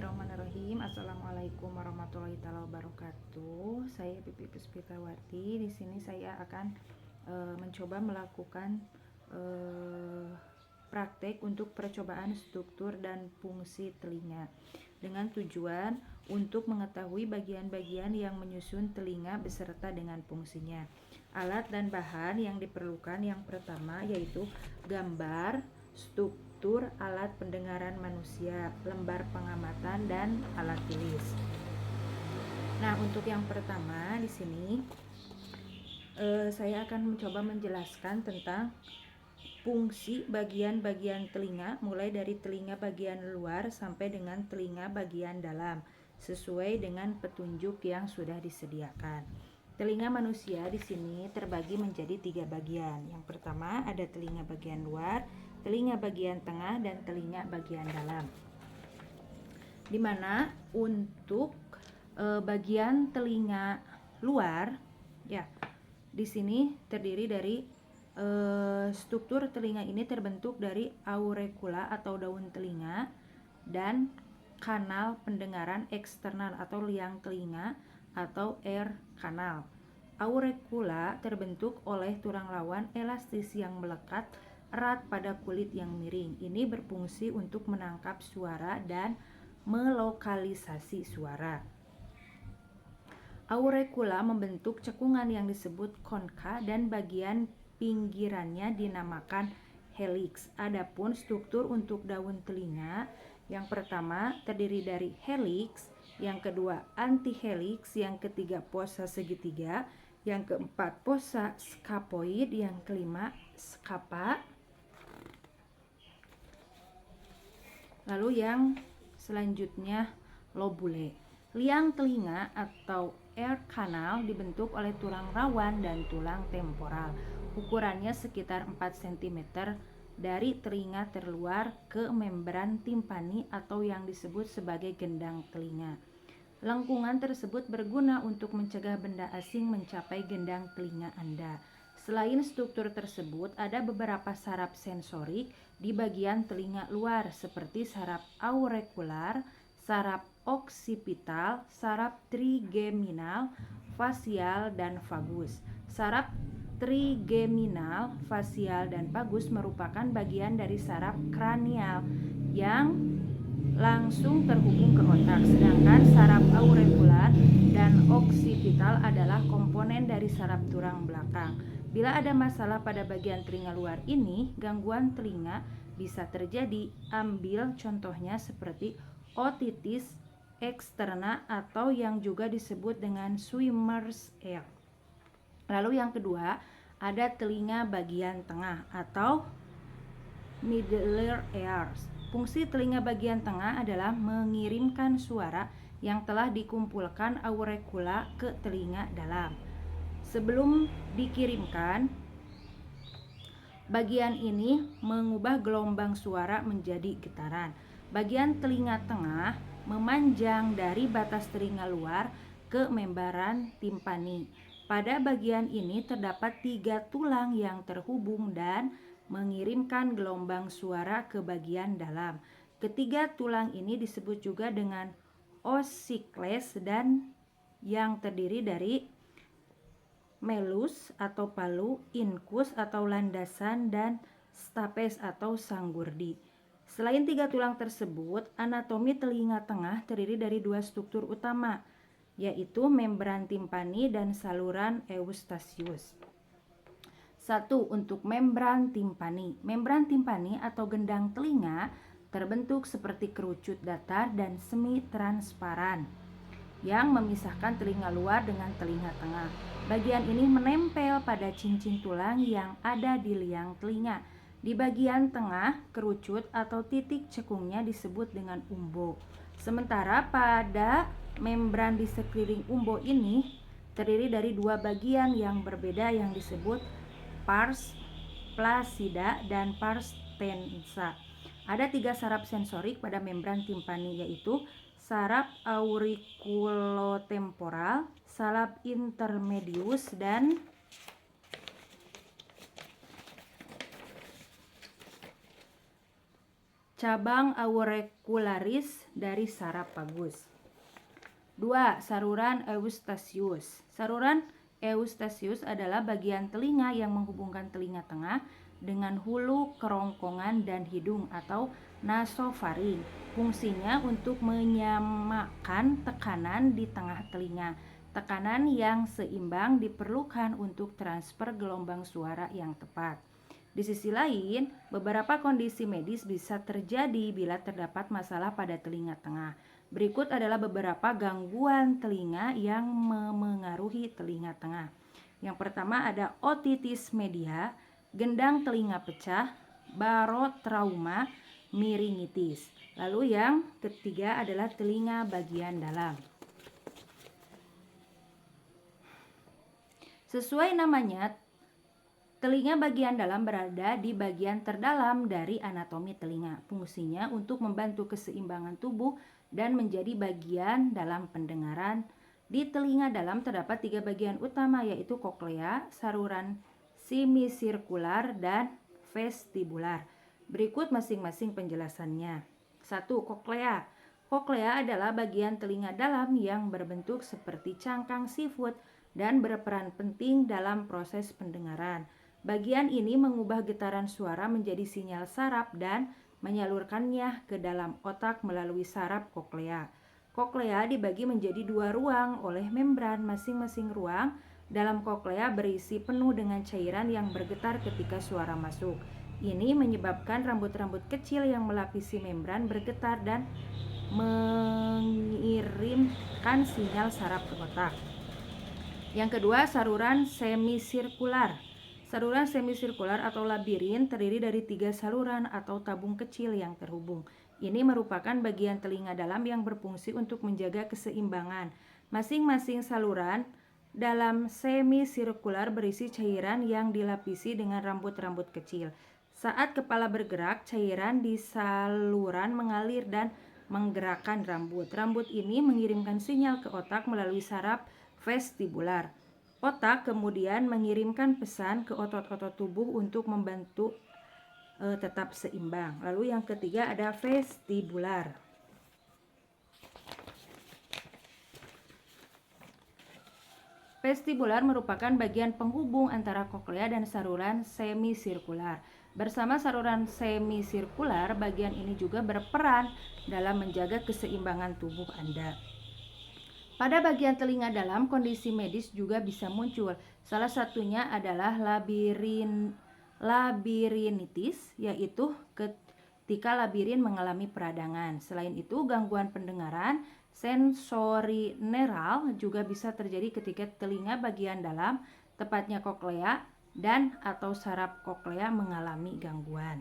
Bismillahirrahmanirrahim. Assalamualaikum warahmatullahi wabarakatuh. Saya Pipi Puspitawati. Di sini saya akan mencoba melakukan praktek untuk percobaan struktur dan fungsi telinga dengan tujuan untuk mengetahui bagian-bagian yang menyusun telinga beserta dengan fungsinya. Alat dan bahan yang diperlukan yang pertama yaitu gambar, struktur alat pendengaran manusia, lembar pengamatan, dan alat tulis. Nah, untuk yang pertama di sini saya akan mencoba menjelaskan tentang fungsi bagian-bagian telinga, mulai dari telinga bagian luar sampai dengan telinga bagian dalam, sesuai dengan petunjuk yang sudah disediakan. Telinga manusia di sini terbagi menjadi 3 bagian. Yang pertama ada telinga bagian luar, telinga bagian tengah, dan telinga bagian dalam. Dimana untuk bagian telinga luar, ya, di sini terdiri dari struktur telinga ini terbentuk dari aurekula atau daun telinga dan kanal pendengaran eksternal atau liang telinga atau ear kanal. Aurekula terbentuk oleh tulang lawan elastis yang melekat erat pada kulit yang miring. Ini berfungsi untuk menangkap suara dan melokalisasi suara. Aurekula membentuk cekungan yang disebut konka dan bagian pinggirannya dinamakan helix. Adapun struktur untuk daun telinga, yang pertama terdiri dari helix, yang kedua antihelix, yang ketiga fossa segitiga, yang keempat fossa scapoid, yang kelima scapa. Lalu yang selanjutnya lobule. Liang telinga atau ear canal dibentuk oleh tulang rawan dan tulang temporal. Ukurannya sekitar 4 cm dari telinga terluar ke membran timpani atau yang disebut sebagai gendang telinga. Lengkungan tersebut berguna untuk mencegah benda asing mencapai gendang telinga Anda. Selain struktur tersebut, ada beberapa saraf sensorik di bagian telinga luar seperti saraf aurikular, saraf oksipital, saraf trigeminal, fasial, dan vagus. Saraf trigeminal, fasial, dan vagus merupakan bagian dari saraf kranial yang langsung terhubung ke otak, sedangkan saraf aurikular dan oksipital adalah komponen dari saraf tulang belakang. Bila ada masalah pada bagian telinga luar ini, gangguan telinga bisa terjadi. Ambil contohnya seperti otitis eksterna atau yang juga disebut dengan swimmer's ear. Lalu yang kedua, ada telinga bagian tengah atau middle ears. Fungsi telinga bagian tengah adalah mengirimkan suara yang telah dikumpulkan aurekula ke telinga dalam. Sebelum dikirimkan, bagian ini mengubah gelombang suara menjadi getaran. Bagian telinga tengah memanjang dari batas telinga luar ke membran timpani. Pada bagian ini terdapat 3 tulang yang terhubung dan mengirimkan gelombang suara ke bagian dalam. Ketiga tulang ini disebut juga dengan ossicles dan yang terdiri dari melus atau palu, incus atau landasan, dan stapes atau sanggurdi. Selain 3 tulang tersebut, anatomi telinga tengah terdiri dari 2 struktur utama, yaitu membran timpani dan saluran eustachius. 1. Untuk membran timpani. Membran timpani atau gendang telinga terbentuk seperti kerucut datar dan semi transparan yang memisahkan telinga luar dengan telinga tengah. Bagian ini menempel pada cincin tulang yang ada di liang telinga. Di bagian tengah, kerucut atau titik cekungnya disebut dengan umbo. Sementara pada membran di sekeliling umbo ini terdiri dari 2 bagian yang berbeda yang disebut pars placida dan pars tensa. Ada 3 saraf sensorik pada membran timpani, yaitu saraf auriculotemporal, saraf intermedius, dan cabang auricularis dari saraf vagus. 2. Saluran Eustachius. Saluran Eustachius adalah bagian telinga yang menghubungkan telinga tengah dengan hulu kerongkongan dan hidung atau nasofaring. Fungsinya untuk menyamakan tekanan di tengah telinga. Tekanan yang seimbang diperlukan untuk transfer gelombang suara yang tepat. Di sisi lain, beberapa kondisi medis bisa terjadi bila terdapat masalah pada telinga tengah. Berikut adalah beberapa gangguan telinga yang memengaruhi telinga tengah. Yang pertama ada otitis media, gendang telinga pecah, barotrauma, miringitis. Lalu yang ketiga adalah telinga bagian dalam. Sesuai namanya, telinga bagian dalam berada di bagian terdalam dari anatomi telinga. Fungsinya untuk membantu keseimbangan tubuh dan menjadi bagian dalam pendengaran. Di telinga dalam terdapat 3 bagian utama, yaitu koklea, saluran semisirkular, dan vestibular. Berikut masing-masing penjelasannya. 1. Koklea. Koklea adalah bagian telinga dalam yang berbentuk seperti cangkang siput dan berperan penting dalam proses pendengaran. Bagian ini mengubah getaran suara menjadi sinyal saraf dan menyalurkannya ke dalam otak melalui saraf koklea. Koklea dibagi menjadi 2 ruang oleh membran. Masing-masing ruang dalam koklea berisi penuh dengan cairan yang bergetar ketika suara masuk. Ini menyebabkan rambut-rambut kecil yang melapisi membran bergetar dan mengirimkan sinyal saraf ke otak. Yang kedua, saluran semisirkular. Saluran semisirkular atau labirin terdiri dari 3 saluran atau tabung kecil yang terhubung. Ini merupakan bagian telinga dalam yang berfungsi untuk menjaga keseimbangan. Masing-masing saluran dalam semisirkular berisi cairan yang dilapisi dengan rambut-rambut kecil. Saat kepala bergerak, cairan di saluran mengalir dan menggerakkan rambut. Rambut ini mengirimkan sinyal ke otak melalui saraf vestibular. Otak kemudian mengirimkan pesan ke otot-otot tubuh untuk membantu tetap seimbang. Lalu yang ketiga ada vestibular. Vestibular merupakan bagian penghubung antara koklea dan saluran semisirkular. Bersama saluran semisirkular, bagian ini juga berperan dalam menjaga keseimbangan tubuh Anda. Pada bagian telinga dalam, kondisi medis juga bisa muncul. Salah satunya adalah labirinitis, yaitu ketika labirin mengalami peradangan. Selain itu, gangguan pendengaran sensorineral juga bisa terjadi ketika telinga bagian dalam, tepatnya koklea dan atau saraf koklea mengalami gangguan.